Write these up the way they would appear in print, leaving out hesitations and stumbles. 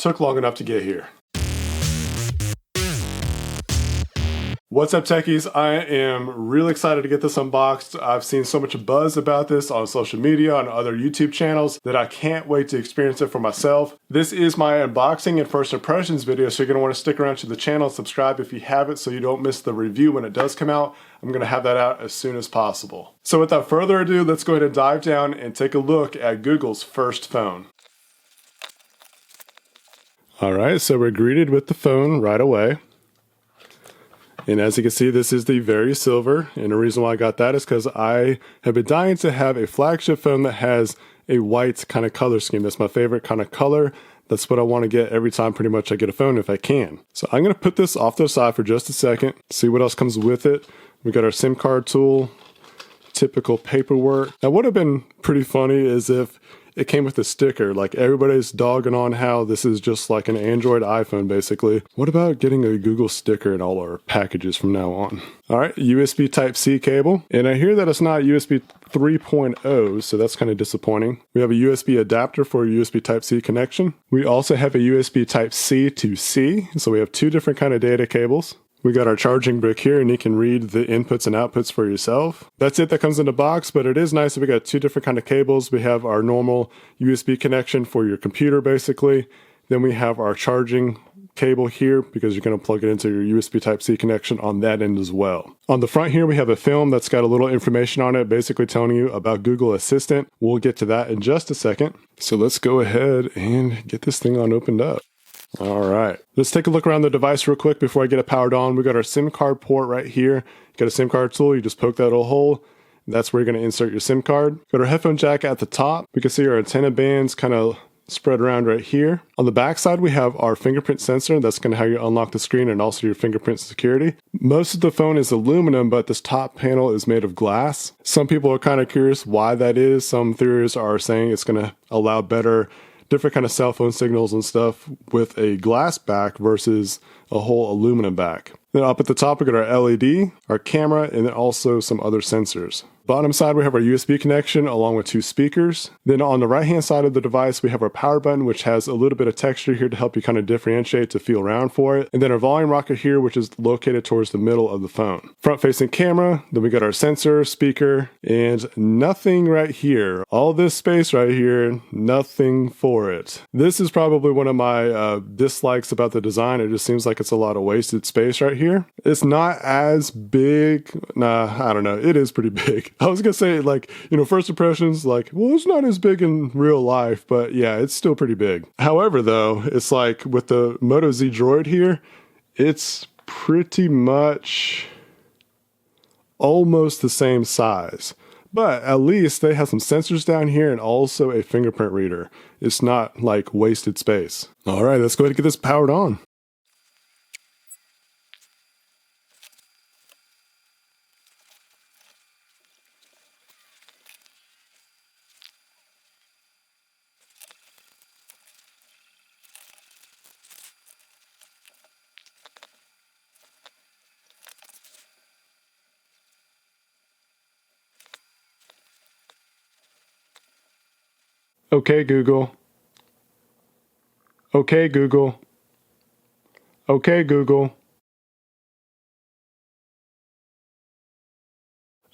took long enough to get here. What's up, techies? I am really excited to get this unboxed. I've seen so much buzz about this on social media, on other YouTube channels, that I can't wait to experience it for myself. This is my unboxing and first impressions video, so you're going to want to stick around to the channel, subscribe if you haven't so you don't miss the review when it does come out. I'm going to have that out as soon as possible. So without further ado, let's go ahead and dive down and take a look at Google's first phone. Alright, so we're greeted with the phone right away. And as you can see, this is the Vario Silver, and the reason why I got that is because I have been dying to have a flagship phone that has a white kind of color scheme. That's my favorite kind of color. That's what I want to get every time pretty much I get a phone if I can. So I'm going to put this off to the side for just a second, see what else comes with it. We got our SIM card tool, typical paperwork. Now what would have been pretty funny is if it came with a sticker, like everybody's dogging on how this is just like an Android iPhone basically. What about getting a Google sticker in all our packages from now on? Alright, USB Type-C cable. And I hear that it's not USB 3.0, so that's kind of disappointing. We have a USB adapter for a USB Type-C connection. We also have a USB Type-C to C, so we have two different kind of data cables. We got our charging brick here, and you can read the inputs and outputs for yourself. That's it that comes in the box, but it is nice that we got two different kind of cables. We have our normal USB connection for your computer, basically. Then we have our charging cable here, because you're going to plug it into your USB Type-C connection on that end as well. On the front here, we have a film that's got a little information on it, basically telling you about Google Assistant. We'll get to that in just a second. So let's go ahead and get this thing on opened up. Alright, let's take a look around the device real quick before I get it powered on. We got our SIM card port right here. You got a SIM card tool, you just poke that little hole. That's where you're going to insert your SIM card. Got our headphone jack at the top. We can see our antenna bands kind of spread around right here. On the back side, we have our fingerprint sensor. That's going to how you unlock the screen and also your fingerprint security. Most of the phone is aluminum, but this top panel is made of glass. Some people are kind of curious why that is. Some theorists are saying it's going to allow better different kind of cell phone signals and stuff with a glass back versus a whole aluminum back. Then up at the top we got our LED, our camera, and then also some other sensors. Bottom side we have our USB connection along with two speakers. Then on the right hand side of the device we have our power button, which has a little bit of texture here to help you kind of differentiate to feel around for it. And then our volume rocker here, which is located towards the middle of the phone. Front facing camera, then we got our sensor, speaker, and nothing right here. All this space right here, nothing for it. This is probably one of my dislikes about the design. It just seems like it's a lot of wasted space right here. It's not as big. Nah, I don't know. It is pretty big. I was gonna say, like, you know, first impressions, like, well, it's not as big in real life, but yeah, it's still pretty big. However, though, it's like with the Moto Z Droid here, it's pretty much almost the same size. But at least they have some sensors down here and also a fingerprint reader. It's not like wasted space. All right, let's go ahead and get this powered on. Okay, Google. Okay, Google. Okay, Google.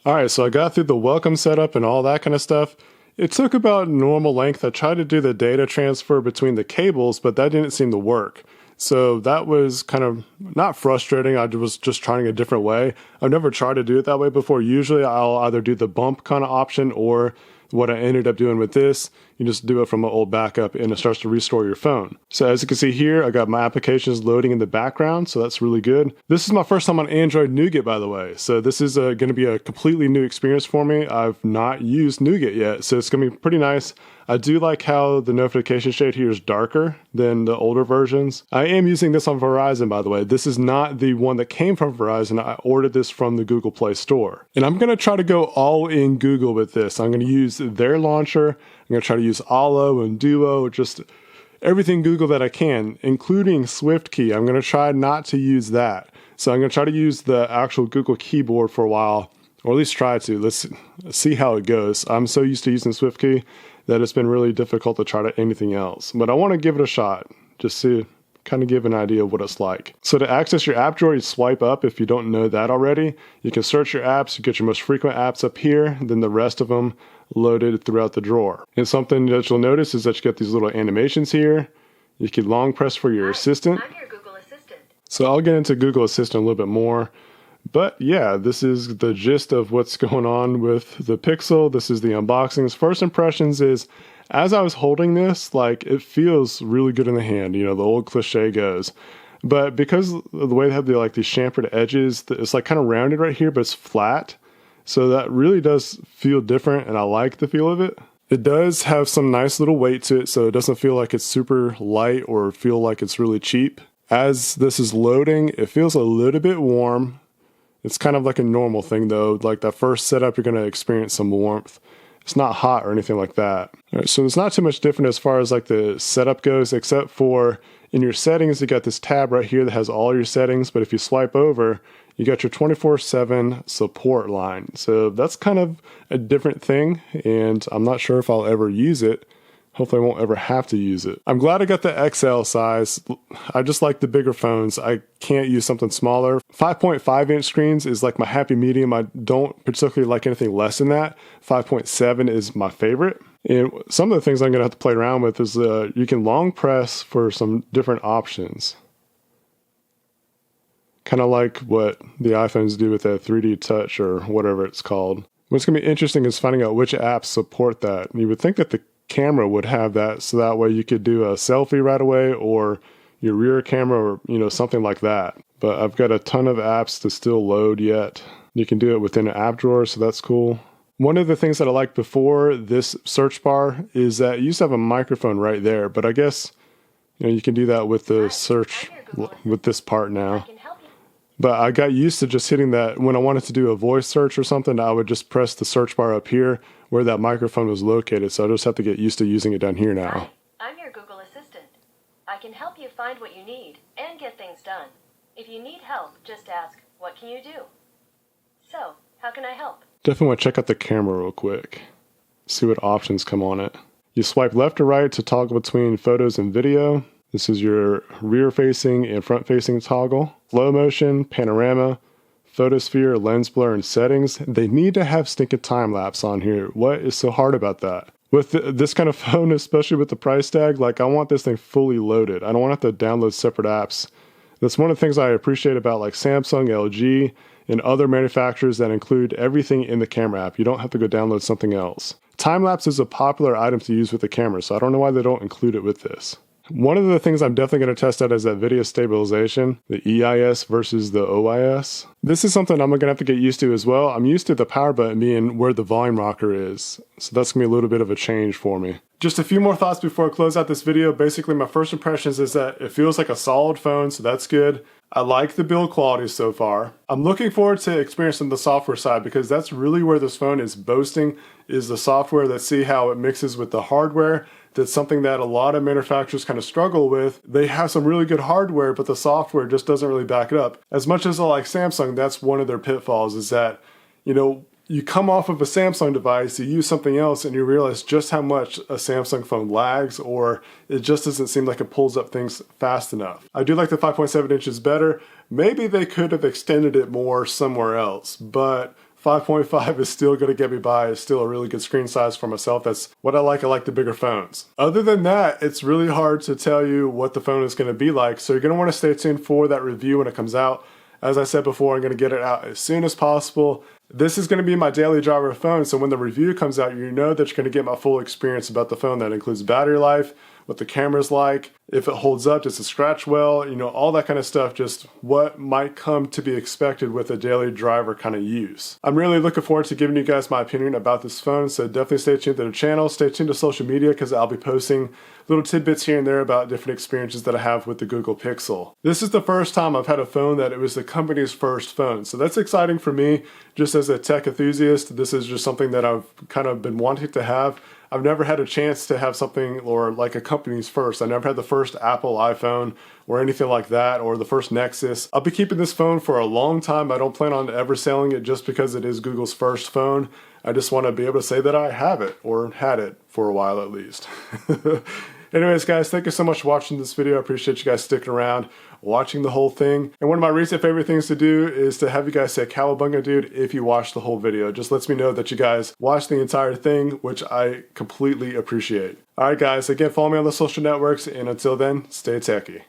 Alright, so I got through the welcome setup and all that kind of stuff. It took about normal length. I tried to do the data transfer between the cables, but that didn't seem to work. So that was kind of not frustrating. I was just trying a different way. I've never tried to do it that way before. Usually I'll either do the bump kind of option, or what I ended up doing with this, you just do it from an old backup and it starts to restore your phone. So as you can see here, I got my applications loading in the background, so that's really good. This is my first time on Android Nougat, by the way. So this is going to be a completely new experience for me. I've not used Nougat yet, so it's going to be pretty nice. I do like how the notification shade here is darker than the older versions. I am using this on Verizon, by the way. This is not the one that came from Verizon. I ordered this from the Google Play Store. And I'm going to try to go all in Google with this. I'm going to use their launcher. I'm going to try to use Allo and Duo, just everything Google that I can, including SwiftKey. I'm going to try not to use that. So I'm going to try to use the actual Google keyboard for a while, or at least try to. Let's see how it goes. I'm so used to using SwiftKey that it's been really difficult to try to anything else. But I want to give it a shot. just to kind of give an idea of what it's like. So to access your app drawer, you swipe up if you don't know that already. You can search your apps, you get your most frequent apps up here, then the rest of them loaded throughout the drawer. And something that you'll notice is that you get these little animations here. You can long press for your assistant. I'm your Google Assistant. So I'll get into Google Assistant a little bit more. But yeah, this is the gist of what's going on with the Pixel. This is the unboxings. First impressions is, as I was holding this, like, it feels really good in the hand. You know, the old cliche goes. But because of the way they have these chamfered edges, it's like kind of rounded right here, but it's flat. So that really does feel different, and I like the feel of it. It does have some nice little weight to it, so it doesn't feel like it's super light or feel like it's really cheap. As this is loading, it feels a little bit warm. It's kind of like a normal thing though. Like that first setup, you're going to experience some warmth. It's not hot or anything like that. All right, so there's not too much different as far as like the setup goes, except for in your settings, you got this tab right here that has all your settings. But if you swipe over, you got your 24/7 support line. So that's kind of a different thing, and I'm not sure if I'll ever use it. Hopefully I won't ever have to use it. I'm glad I got the XL size. I just like the bigger phones. I can't use something smaller. 5.5 inch screens is like my happy medium. I don't particularly like anything less than that. 5.7 is my favorite. And some of the things I'm gonna have to play around with is you can long press for some different options. Kind of like what the iPhones do with that 3D touch or whatever it's called. What's gonna be interesting is finding out which apps support that. You would think that the camera would have that, so that way you could do a selfie right away, or your rear camera, or something like that. But I've got a ton of apps to still load yet. You can do it within an app drawer, so that's cool. One of the things that I liked before this search bar is that you used to have a microphone right there, but I guess you can do that with the search with this part now. But I got used to just hitting that. When I wanted to do a voice search or something, I would just press the search bar up here where that microphone was located. So I just have to get used to using it down here now. Hi, I'm your Google Assistant. I can help you find what you need and get things done. If you need help, just ask, what can you do? So, how can I help? Definitely want to check out the camera real quick. See what options come on it. You swipe left or right to toggle between photos and video. This is your rear facing and front facing toggle. Slow motion, panorama, photosphere, lens blur, and settings. They need to have stinking time lapse on here. What is so hard about that? With this kind of phone, especially with the price tag, like I want this thing fully loaded. I don't want to have to download separate apps. That's one of the things I appreciate about like Samsung, LG, and other manufacturers that include everything in the camera app. You don't have to go download something else. Time lapse is a popular item to use with the camera, so I don't know why they don't include it with this. One of the things I'm definitely going to test out is that video stabilization, the EIS versus the OIS. This is something I'm going to have to get used to as well. I'm used to the power button being where the volume rocker is, so that's going to be a little bit of a change for me. Just a few more thoughts before I close out this video. Basically, my first impressions is that it feels like a solid phone, so that's good. I like the build quality so far. I'm looking forward to experiencing the software side, because that's really where this phone is boasting, is the software. Let's see how it mixes with the hardware. That's something that a lot of manufacturers kind of struggle with. They have some really good hardware, but the software just doesn't really back it up. As much as I like Samsung, that's one of their pitfalls, is that, you come off of a Samsung device, you use something else, and you realize just how much a Samsung phone lags, or it just doesn't seem like it pulls up things fast enough. I do like the 5.7 inches better. Maybe they could have extended it more somewhere else, but 5.5 is still going to get me by. It's still a really good screen size for myself. That's what I like. I like the bigger phones. Other than that, it's really hard to tell you what the phone is going to be like, so you're going to want to stay tuned for that review when it comes out. As I said before, I'm going to get it out as soon as possible. This is going to be my daily driver phone, so when the review comes out, you know that you're going to get my full experience about the phone. That includes battery life, what the camera's like, if it holds up, does it scratch well, all that kind of stuff, just what might come to be expected with a daily driver kind of use. I'm really looking forward to giving you guys my opinion about this phone, so definitely stay tuned to the channel, stay tuned to social media, because I'll be posting little tidbits here and there about different experiences that I have with the Google Pixel. This is the first time I've had a phone that it was the company's first phone, so that's exciting for me. Just as a tech enthusiast, this is just something that I've kind of been wanting to have. I've never had a chance to have something or like a company's first. I never had the first Apple iPhone or anything like that, or the first Nexus. I'll be keeping this phone for a long time. I don't plan on ever selling it just because it is Google's first phone. I just want to be able to say that I have it, or had it for a while at least. Anyways, guys, thank you so much for watching this video. I appreciate you guys sticking around, watching the whole thing. And one of my recent favorite things to do is to have you guys say "Cowabunga, dude," if you watch the whole video. It just lets me know that you guys watched the entire thing, which I completely appreciate. All right, guys, again, follow me on the social networks, and until then, stay techy.